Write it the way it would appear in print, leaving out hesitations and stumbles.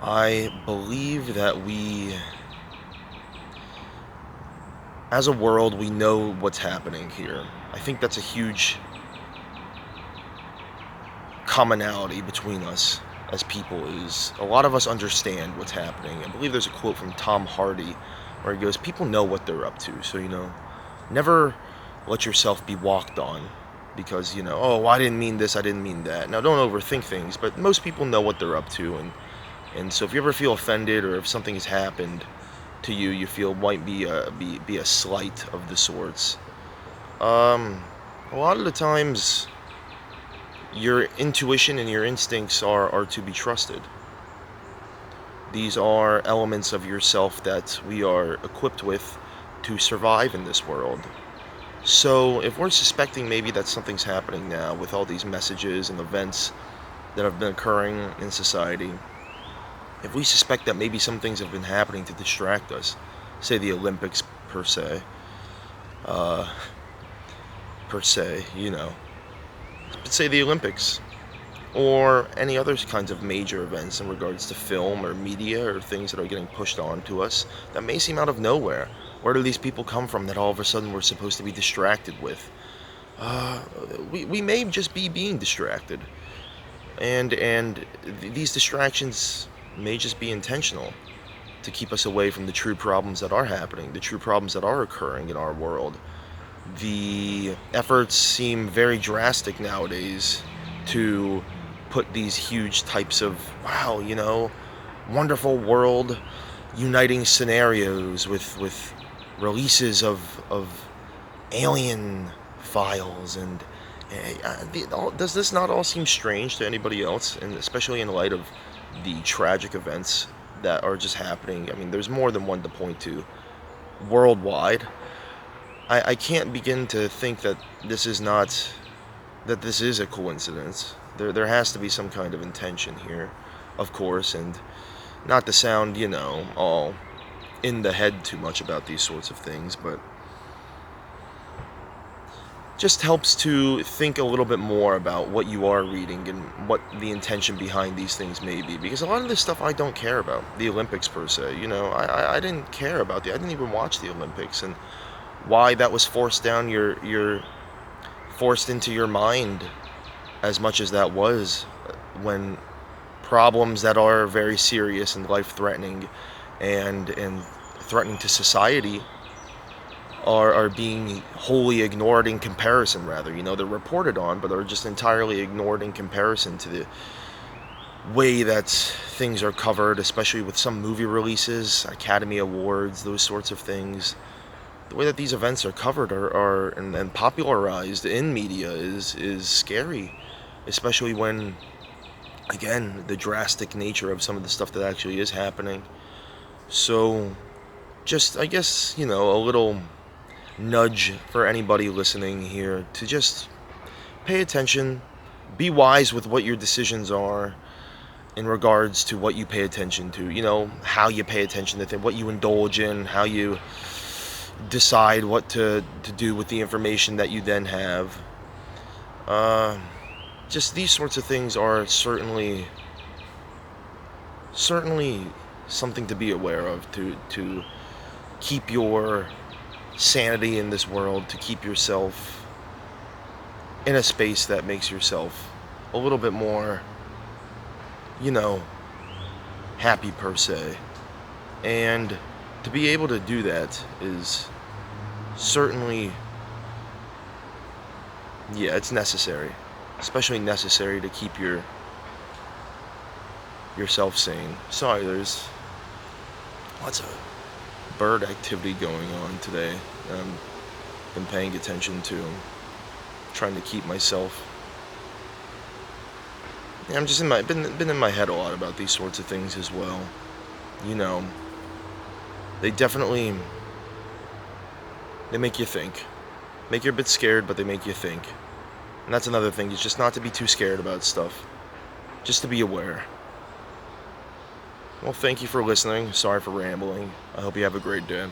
I believe that as a world, we know what's happening here. I think that's a huge commonality between us as people is a lot of us understand what's happening. I believe there's a quote from Tom Hardy where he goes, people know what they're up to, so, never let yourself be walked on because, oh, I didn't mean this, I didn't mean that. Now, don't overthink things, but most people know what they're up to, and so if you ever feel offended or if something has happened to you, you feel might be a slight of the sorts. A lot of the times, your intuition and your instincts are to be trusted. These are elements of yourself that we are equipped with to survive in this world. So if we're suspecting maybe that something's happening now with all these messages and events that have been occurring in society, if we suspect that maybe some things have been happening to distract us, say the Olympics uh, per se, but say the Olympics, or any other kinds of major events in regards to film or media or things that are getting pushed on to us that may seem out of nowhere. Where do these people come from that all of a sudden we're supposed to be distracted with? Uh, we may just be being distracted, and these distractions may just be intentional to keep us away from the true problems that are happening, the true problems that are occurring in our world. The efforts seem very drastic nowadays to put these huge types of, wow, wonderful world uniting scenarios with releases of alien files and does this not all seem strange to anybody else, and especially in light of the tragic events that are just happening? I mean, there's more than one to point to worldwide. I can't begin to think that this is not that this is a coincidence. There has to be some kind of intention here, of course, and not to sound, all in the head too much about these sorts of things, but just helps to think a little bit more about what you are reading and what the intention behind these things may be. Because a lot of this stuff I don't care about. The Olympics per se, I didn't care about I didn't even watch the Olympics, and why that was forced down your forced into your mind as much as that was, when problems that are very serious and life-threatening and threatening to society are being wholly ignored in comparison, rather. They're reported on, but are just entirely ignored in comparison to the way that things are covered, especially with some movie releases, Academy Awards, those sorts of things. The way that these events are covered and popularized in media is scary, especially when, again, the drastic nature of some of the stuff that actually is happening. So, just, I guess, a little nudge for anybody listening here to just pay attention, be wise with what your decisions are in regards to what you pay attention to, how you pay attention to things, what you indulge in, how you decide what to do with the information that you then have. Just these sorts of things are certainly something to be aware of, to keep your sanity in this world, to keep yourself in a space that makes yourself a little bit more, happy per se. And to be able to do that is certainly, yeah, it's necessary. Especially necessary to keep yourself sane. Sorry, there's lots of bird activity going on today. I've been paying attention to. I'm trying to keep myself. Yeah, I'm just been in my head a lot about these sorts of things as well. You know, they definitely they make you think. Make you a bit scared, but they make you think. And that's another thing, is just not to be too scared about stuff. Just to be aware. Well, thank you for listening. Sorry for rambling. I hope you have a great day.